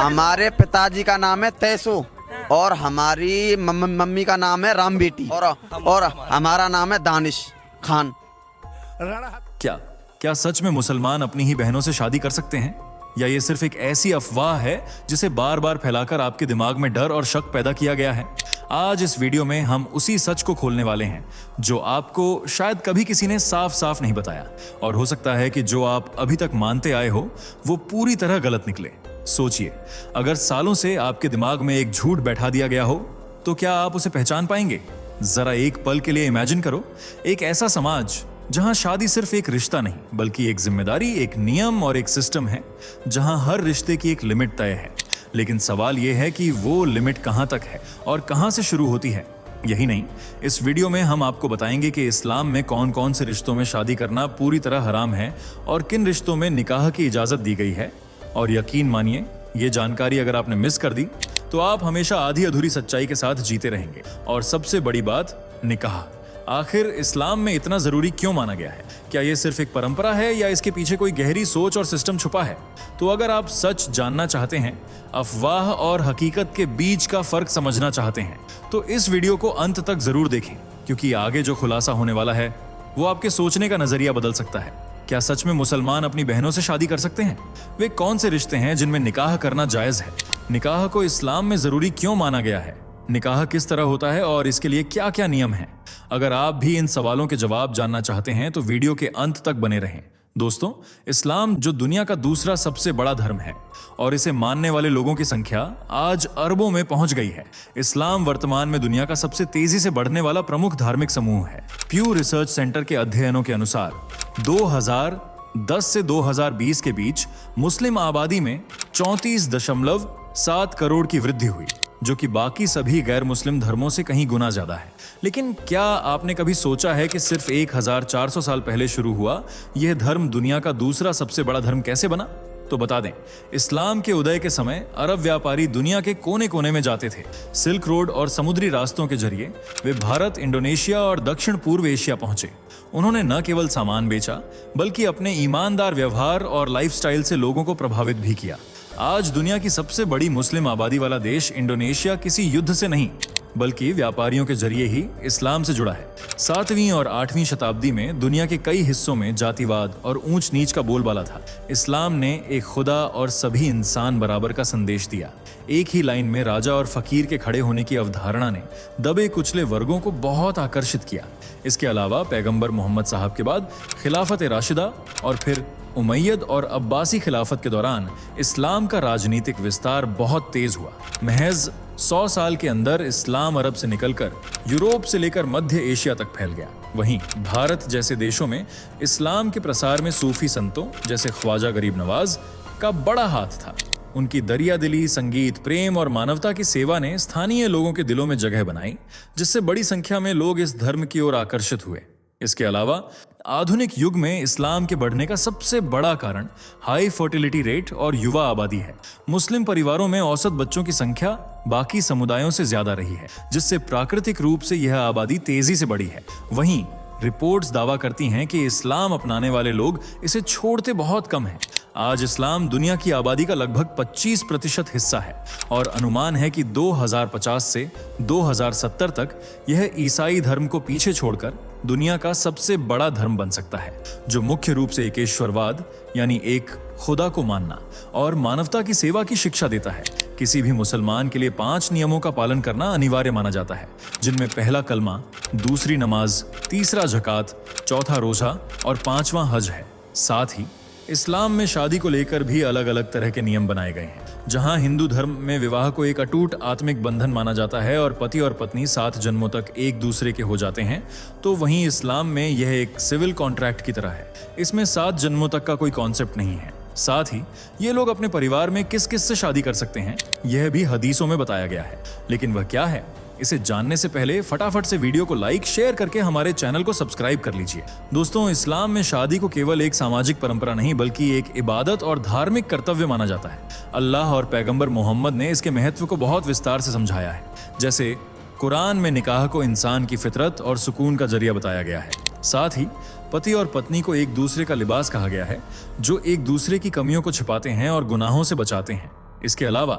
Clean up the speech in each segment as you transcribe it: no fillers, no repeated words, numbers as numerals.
हमारे पिताजी का नाम है तैसो और हमारी मम्मी का नाम है राम बेटी और हमारा नाम है दानिश खान। क्या क्या सच में मुसलमान अपनी ही बहनों से शादी कर सकते हैं, या ये सिर्फ एक ऐसी अफवाह है जिसे बार बार फैलाकर आपके दिमाग में डर और शक पैदा किया गया है? आज इस वीडियो में हम उसी सच को खोलने वाले हैं जो आपको शायद कभी किसी ने साफ साफ नहीं बताया, और हो सकता है कि जो आप अभी तक मानते आए हो वो पूरी तरह गलत निकले। सोचिए, अगर सालों से आपके दिमाग में एक झूठ बैठा दिया गया हो तो क्या आप उसे पहचान पाएंगे? जरा एक पल के लिए इमेजिन करो, एक ऐसा समाज जहां शादी सिर्फ एक रिश्ता नहीं बल्कि एक जिम्मेदारी, एक नियम और एक सिस्टम है, जहां हर रिश्ते की एक लिमिट तय है। लेकिन सवाल यह है कि वो लिमिट कहां तक है और कहां से शुरू होती है। यही नहीं, इस वीडियो में हम आपको बताएंगे कि इस्लाम में कौन कौन से रिश्तों में शादी करना पूरी तरह हराम है और किन रिश्तों में निकाह की इजाजत दी गई है। और यकीन मानिए, ये जानकारी अगर आपने मिस कर दी तो आप हमेशा आधी अधूरी सच्चाई के साथ जीते रहेंगे। और सबसे बड़ी बात, निकाह आखिर इस्लाम में इतना जरूरी क्यों माना गया है? क्या यह सिर्फ एक परंपरा है या इसके पीछे कोई गहरी सोच और सिस्टम छुपा है? तो अगर आप सच जानना चाहते हैं, अफवाह और हकीकत के बीच का फर्क समझना चाहते हैं, तो इस वीडियो को अंत तक जरूर देखें, क्योंकि आगे जो खुलासा होने वाला है वो आपके सोचने का नजरिया बदल सकता है। क्या सच में मुसलमान अपनी बहनों से शादी कर सकते हैं? वे कौन से रिश्ते हैं जिनमें निकाह करना जायज है? निकाह को इस्लाम में जरूरी क्यों माना गया है? निकाह किस तरह होता है और इसके लिए क्या क्या नियम हैं? अगर आप भी इन सवालों के जवाब जानना चाहते हैं तो वीडियो के अंत तक बने रहें। दोस्तों, इस्लाम जो दुनिया का दूसरा सबसे बड़ा धर्म है और इसे मानने वाले लोगों की संख्या आज अरबों में पहुंच गई है। इस्लाम वर्तमान में दुनिया का सबसे तेजी से बढ़ने वाला प्रमुख धार्मिक समूह है। प्यू रिसर्च सेंटर के अध्ययनों के अनुसार 2010 से 2020 के बीच मुस्लिम आबादी में 34.7 करोड़ की वृद्धि हुई, जो कि बाकी सभी गैर मुस्लिम धर्मों से कहीं गुना ज्यादा है। लेकिन क्या आपने कभी सोचा है कि सिर्फ 1400 साल पहले शुरू हुआ यह धर्म दुनिया का दूसरा सबसे बड़ा धर्म कैसे बना? तो बता दें, इस्लाम के उदय के समय अरब व्यापारी दुनिया के कोने कोने में जाते थे। सिल्क रोड और समुद्री रास्तों के जरिए वे भारत, इंडोनेशिया और दक्षिण पूर्व एशिया पहुंचे। उन्होंने न केवल सामान बेचा बल्कि अपने ईमानदार व्यवहार और लाइफस्टाइल से लोगों को प्रभावित भी किया। आज दुनिया की सबसे बड़ी मुस्लिम आबादी वाला देश इंडोनेशिया किसी युद्ध से नहीं बल्कि व्यापारियों के जरिए ही इस्लाम से जुड़ा है। 7वीं और 8वीं शताब्दी में दुनिया के कई हिस्सों में जातिवाद और ऊंच नीच का बोलबाला था। इस्लाम ने एक खुदा और सभी इंसान बराबर का संदेश दिया। एक ही लाइन में राजा और फकीर के खड़े होने की अवधारणा ने दबे कुचले वर्गों को बहुत आकर्षित किया। इसके अलावा पैगंबर मोहम्मद साहब के बाद खिलाफत राशिदा और फिर उमैयद और अब्बासी खिलाफत के दौरान इस्लाम का राजनीतिक विस्तार बहुत तेज हुआ। महज 100 साल के अंदर इस्लाम अरब से निकलकर यूरोप से लेकर मध्य एशिया तक फैल गया। वहीं भारत जैसे देशों में इस्लाम के प्रसार में सूफी संतों जैसे ख्वाजा गरीब नवाज का बड़ा हाथ था। उनकी दरिया दिली, संगीत, प्रेम और मानवता की सेवा ने स्थानीय लोगों के दिलों में जगह बनाई, जिससे बड़ी संख्या में लोग इस धर्म की ओर आकर्षित हुए। इसके अलावा आधुनिक युग में इस्लाम के बढ़ने का सबसे बड़ा कारण हाई फर्टिलिटी रेट और युवा आबादी है। मुस्लिम परिवारों में औसत बच्चों की संख्या बाकी समुदायों से ज्यादा रही है, जिससे प्राकृतिक रूप से यह आबादी तेजी से बढ़ी है। वहीं रिपोर्ट्स दावा करती हैं कि इस्लाम अपनाने वाले लोग इसे छोड़ते बहुत कम हैं। आज इस्लाम दुनिया की आबादी का लगभग 25% हिस्सा है और अनुमान है कि 2050 से 2070 तक यह ईसाई धर्म को पीछे छोड़कर दुनिया का सबसे बड़ा धर्म बन सकता है, जो मुख्य रूप से एकेश्वरवाद यानी एक खुदा को मानना और मानवता की सेवा की शिक्षा देता है। किसी भी मुसलमान के लिए 5 नियमों का पालन करना अनिवार्य माना जाता है, जिनमें पहला कलमा, दूसरी नमाज, तीसरा ज़कात, चौथा रोजा और 5वां हज है। साथ ही इस्लाम में शादी को लेकर भी अलग अलग तरह के नियम बनाए गए हैं। जहां हिंदू धर्म में विवाह को एक अटूट आत्मिक बंधन माना जाता है और पति और पत्नी 7 जन्मों तक एक दूसरे के हो जाते हैं, तो वहीं इस्लाम में यह एक सिविल कॉन्ट्रैक्ट की तरह है। इसमें 7 जन्मों तक का कोई कॉन्सेप्ट नहीं है। साथ ही ये लोग अपने परिवार में किस किस से शादी कर सकते हैं, यह भी हदीसों में बताया गया है। लेकिन वह क्या है, इसे जानने से पहले फटाफट से वीडियो को लाइक, शेयर करके हमारे चैनल को सब्सक्राइब कर लीजिए। दोस्तों, इस्लाम में शादी को केवल एक सामाजिक परंपरा नहीं बल्कि एक इबादत और धार्मिक कर्तव्य माना जाता है। अल्लाह और पैगंबर मोहम्मद ने इसके महत्व को बहुत विस्तार से समझाया है। जैसे कुरान में निकाह को इंसान की फितरत और सुकून का जरिया बताया गया है। साथ ही पति और पत्नी को एक दूसरे का लिबास कहा गया है, जो एक दूसरे की कमियों को छिपाते हैं और गुनाहों से बचाते हैं। इसके अलावा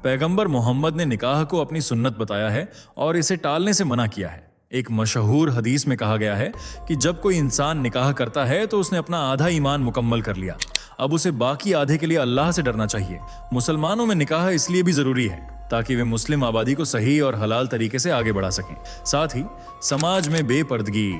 पैगंबर मोहम्मद ने निकाह को अपनी सुन्नत बताया है और इसे टालने से मना किया है। एक मशहूर हदीस में कहा गया है कि जब कोई इंसान निकाह करता है तो उसने अपना आधा ईमान मुकम्मल कर लिया, अब उसे बाकी आधे के लिए अल्लाह से डरना चाहिए। मुसलमानों में निकाह इसलिए भी जरूरी है ताकि वे मुस्लिम आबादी को सही और हलाल तरीके से आगे बढ़ा सकें। साथ ही समाज में बेपर्दगी,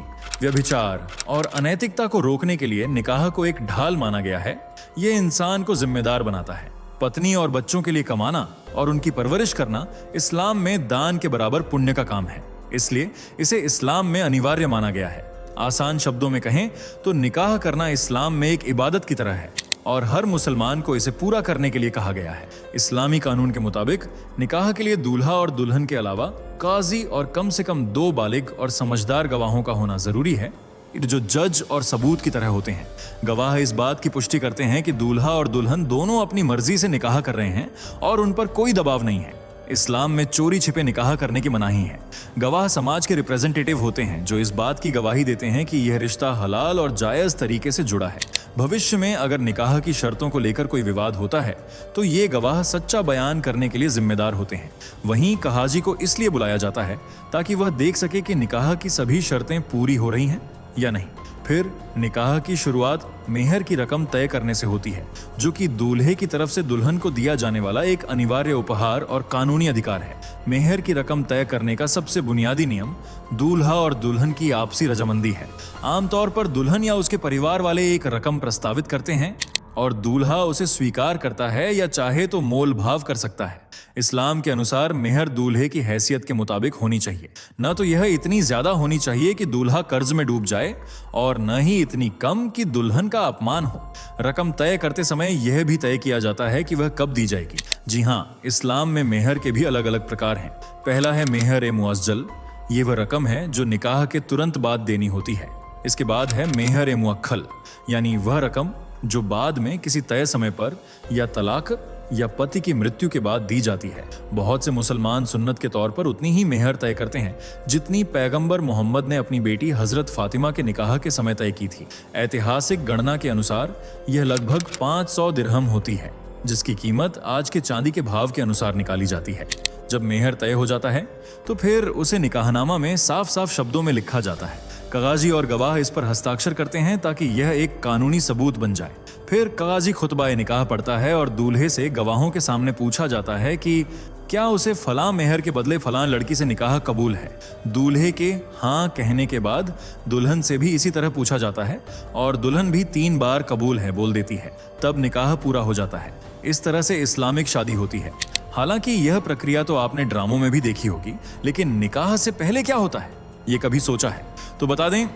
व्यभिचार और अनैतिकता को रोकने के लिए निकाह को एक ढाल माना गया है। ये इंसान को जिम्मेदार बनाता है। पत्नी और बच्चों के लिए कमाना और उनकी परवरिश करना इस्लाम में दान के बराबर पुण्य का काम है, इसलिए इसे इस्लाम में अनिवार्य माना गया है। आसान शब्दों में कहें तो निकाह करना इस्लाम में एक इबादत की तरह है और हर मुसलमान को इसे पूरा करने के लिए कहा गया है। इस्लामी कानून के मुताबिक निकाह के लिए दूल्हा और दुल्हन के अलावा काजी और कम से कम 2 बालिग और समझदार गवाहों का होना जरूरी है, जो जज और सबूत की तरह होते हैं। गवाह इस बात की पुष्टि करते हैं कि दूल्हा और दुल्हन दोनों अपनी मर्जी से निकाह कर रहे हैं और उन पर कोई दबाव नहीं है। इस्लाम में चोरी छिपे निकाह करने की मनाही है। गवाह समाज के रिप्रेजेंटेटिव होते हैं जो इस बात की गवाही देते हैं कि यह रिश्ता हलाल और जायज तरीके से जुड़ा है। भविष्य में अगर निकाह की शर्तों को लेकर कोई विवाद होता है तो ये गवाह सच्चा बयान करने के लिए जिम्मेदार होते हैं। वहीं कहाजी को इसलिए बुलाया जाता है ताकि वह देख सके कि निकाह की सभी शर्तें पूरी हो रही हैं या नहीं। फिर निकाह की शुरुआत मेहर की रकम तय करने से होती है, जो कि दूल्हे की तरफ से दुल्हन को दिया जाने वाला एक अनिवार्य उपहार और कानूनी अधिकार है। मेहर की रकम तय करने का सबसे बुनियादी नियम दूल्हा और दुल्हन की आपसी रजामंदी है। आमतौर पर दुल्हन या उसके परिवार वाले एक रकम प्रस्तावित करते हैं और दूल्हा उसे स्वीकार करता है या चाहे तो मोल भाव कर सकता है। इस्लाम के अनुसार मेहर दूल्हे की हैसियत के मुताबिक होनी चाहिए। न तो यह इतनी ज्यादा होनी चाहिए कि दूल्हा कर्ज में डूब जाए और न ही इतनी कम कि दुल्हन का अपमान हो। रकम तय करते समय यह भी तय किया जाता है कि वह कब दी जाएगी। जी हाँ, इस्लाम में मेहर के भी अलग अलग प्रकार हैं। पहला है मेहर ए मुअज्जल। ये वह रकम है जो निकाह के तुरंत बाद देनी होती है। इसके बाद है मेहर ए मुअक्खल, यानी वह रकम जो बाद में किसी तय समय पर या तलाक या पति की मृत्यु के बाद दी जाती है। बहुत से मुसलमान सुन्नत के तौर पर उतनी ही मेहर तय करते हैं जितनी पैगंबर मोहम्मद ने अपनी बेटी हजरत फातिमा के निकाह के समय तय की थी। ऐतिहासिक गणना के अनुसार यह लगभग 500 दिरहम होती है, जिसकी कीमत आज के चांदी के भाव के अनुसार निकाली जाती है। जब मेहर तय हो जाता है तो फिर उसे निकाहनामा में साफ साफ शब्दों में लिखा जाता है। कगाजी और गवाह इस पर हस्ताक्षर करते हैं ताकि यह एक कानूनी सबूत बन जाए। फिर कगाजी खुतबा निकाह पढ़ता है और दूल्हे से गवाहों के सामने पूछा जाता है कि क्या उसे फलां मेहर के बदले फलां लड़की से निकाह कबूल है। दूल्हे के हाँ कहने के बाद दुल्हन से भी इसी तरह पूछा जाता है और दुल्हन भी 3 बार कबूल है बोल देती है, तब निकाह पूरा हो जाता है। इस तरह से इस्लामिक शादी होती है। हालांकि यह प्रक्रिया तो आपने ड्रामों में भी देखी होगी, लेकिन निकाह से पहले क्या होता है ये कभी सोचा है? तो बता दें,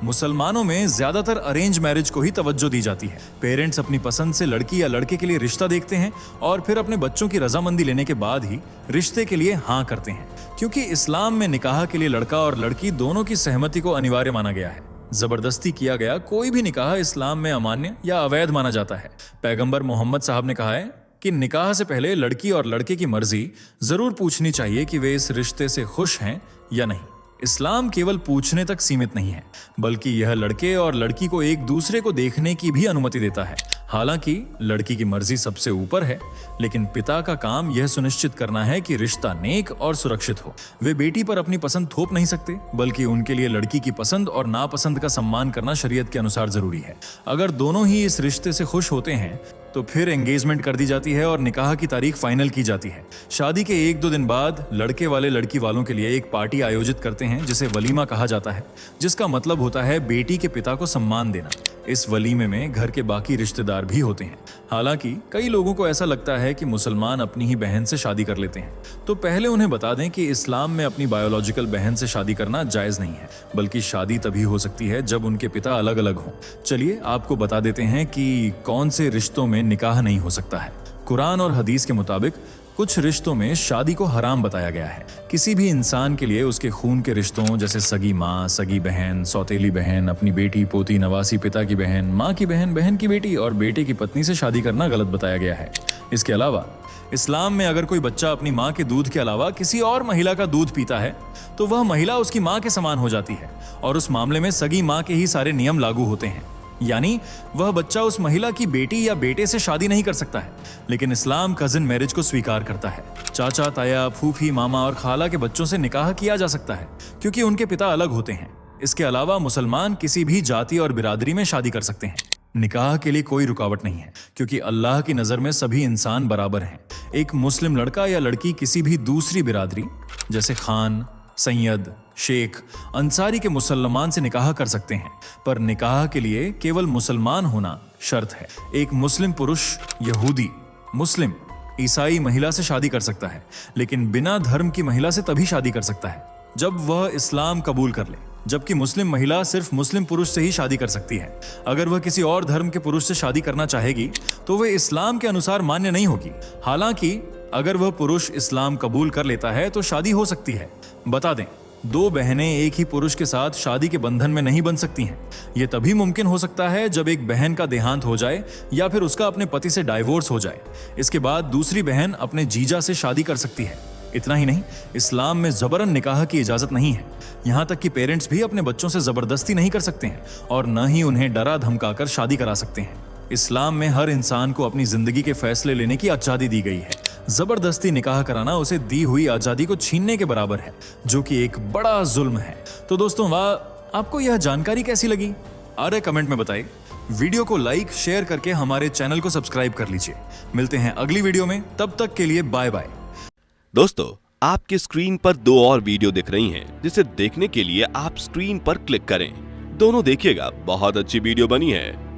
मुसलमानों में ज्यादातर अरेंज मैरिज को ही तवज्जो दी जाती है। पेरेंट्स अपनी पसंद से लड़की या लड़के के लिए रिश्ता देखते हैं और फिर अपने बच्चों की रजामंदी लेने के बाद ही रिश्ते के लिए हाँ करते हैं, क्योंकि इस्लाम में निकाह के लिए लड़का और लड़की दोनों की सहमति को अनिवार्य माना गया है। जबरदस्ती किया गया कोई भी निकाह इस्लाम में अमान्य या अवैध माना जाता है। पैगंबर मोहम्मद साहब ने कहा है कि निकाह से पहले लड़की और लड़के की मर्जी जरूर पूछनी चाहिए कि वे इस रिश्ते से खुश हैं या नहीं। इस्लाम केवल पूछने तक सीमित नहीं है, बल्कि यह लड़के और लड़की को एक दूसरे को देखने की भी अनुमति देता है। हालांकि लड़की की मर्जी सबसे ऊपर है, लेकिन पिता का काम यह सुनिश्चित करना है कि रिश्ता नेक और सुरक्षित हो। वे बेटी पर अपनी पसंद थोप नहीं सकते, बल्कि उनके लिए लड़की की पसंद और नापसंद का सम्मान करना शरीयत के अनुसार जरूरी है। अगर दोनों ही इस रिश्ते से खुश होते हैं तो फिर एंगेजमेंट कर दी जाती है और निकाह की तारीख फाइनल की जाती है। शादी के 1-2 दिन बाद लड़के वाले लड़की वालों के लिए एक पार्टी आयोजित करते हैं जिसे वलीमा कहा जाता है, जिसका मतलब होता है बेटी के पिता को सम्मान देना। इस वलीमे में घर के बाकी रिश्तेदार भी होते हैं। हालांकि कई लोगों को ऐसा लगता है कि मुसलमान अपनी ही बहन से शादी कर लेते हैं, तो पहले उन्हें बता दें कि इस्लाम में अपनी बायोलॉजिकल बहन से शादी करना जायज नहीं है, बल्कि शादी तभी हो सकती है जब उनके पिता अलग अलग हों। चलिए आपको बता देते हैं कि कौन से रिश्तों में निकाह नहीं हो सकता है। कुरान और हदीस के मुताबिक कुछ रिश्तों में शादी को हराम बताया गया है। किसी भी इंसान के लिए उसके खून के रिश्तों जैसे सगी माँ, सगी बहन, सौतेली बहन, अपनी बेटी, पोती, नवासी पिता की बहन, माँ की बहन, बहन की बेटी और बेटे की पत्नी से शादी करना गलत बताया गया है। इसके अलावा इस्लाम में अगर कोई बच्चा अपनी माँ के दूध के अलावा किसी और महिला का दूध पीता है तो वह महिला उसकी माँ के समान हो जाती है और उस मामले में सगी माँ के ही सारे नियम लागू होते हैं। यानी वह बच्चा उस महिला की बेटी या बेटे से शादी नहीं कर सकता है। लेकिन इस्लाम कजिन मैरिज को स्वीकार करता है। चाचा, ताया, फूफी, मामा और खाला के बच्चों से निकाह किया जा सकता है क्योंकि उनके पिता अलग होते हैं। इसके अलावा मुसलमान किसी भी जाति और बिरादरी में शादी कर सकते हैं। निकाह के लिए कोई रुकावट नहीं है क्योंकि अल्लाह की नज़र में सभी इंसान बराबर हैं। एक मुस्लिम लड़का या लड़की किसी भी दूसरी बिरादरी जैसे खान, सैयद, शेख, अंसारी के मुसलमान से निकाह कर सकते हैं, पर निकाह के लिए केवल मुसलमान होना शर्त है। एक मुस्लिम पुरुष यहूदी, मुस्लिम, ईसाई महिला से शादी कर सकता है, लेकिन बिना धर्म की महिला से तभी शादी कर सकता है जब वह इस्लाम कबूल कर ले, जबकि मुस्लिम महिला सिर्फ मुस्लिम पुरुष से ही शादी कर सकती है। अगर वह किसी और धर्म के पुरुष से शादी करना चाहेगी तो वह इस्लाम के अनुसार मान्य नहीं होगी। हालांकि अगर वह पुरुष इस्लाम कबूल कर लेता है तो शादी हो सकती है। बता दें, दो बहनें एक ही पुरुष के साथ शादी के बंधन में नहीं बन सकती हैं। यह तभी मुमकिन हो सकता है जब एक बहन का देहांत हो जाए या फिर उसका अपने पति से डाइवोर्स हो जाए। इसके बाद दूसरी बहन अपने जीजा से शादी कर सकती है। इतना ही नहीं, इस्लाम में जबरन निकाह की इजाजत नहीं है। यहाँ तक कि पेरेंट्स भी अपने बच्चों से जबरदस्ती नहीं कर सकते हैं और न ही उन्हें डरा धमकाकर शादी करा सकते हैं। इस्लाम में हर इंसान को अपनी जिंदगी के फैसले लेने की आजादी दी गई है। जबरदस्ती निकाह कराना उसे दी हुई आजादी को छीनने के बराबर है, जो कि एक बड़ा जुल्म है। तो दोस्तों, वाह, आपको यह जानकारी कैसी लगी? अरे कमेंट में बताइए। वीडियो को लाइक, शेयर करके हमारे चैनल को सब्सक्राइब कर लीजिए। मिलते हैं अगली वीडियो में, तब तक के लिए बाय बाय। दोस्तों, आपके स्क्रीन पर 2 और वीडियो दिख रही हैं, जिसे देखने के लिए आप स्क्रीन पर क्लिक करें। दोनों देखिएगा, बहुत अच्छी वीडियो बनी है।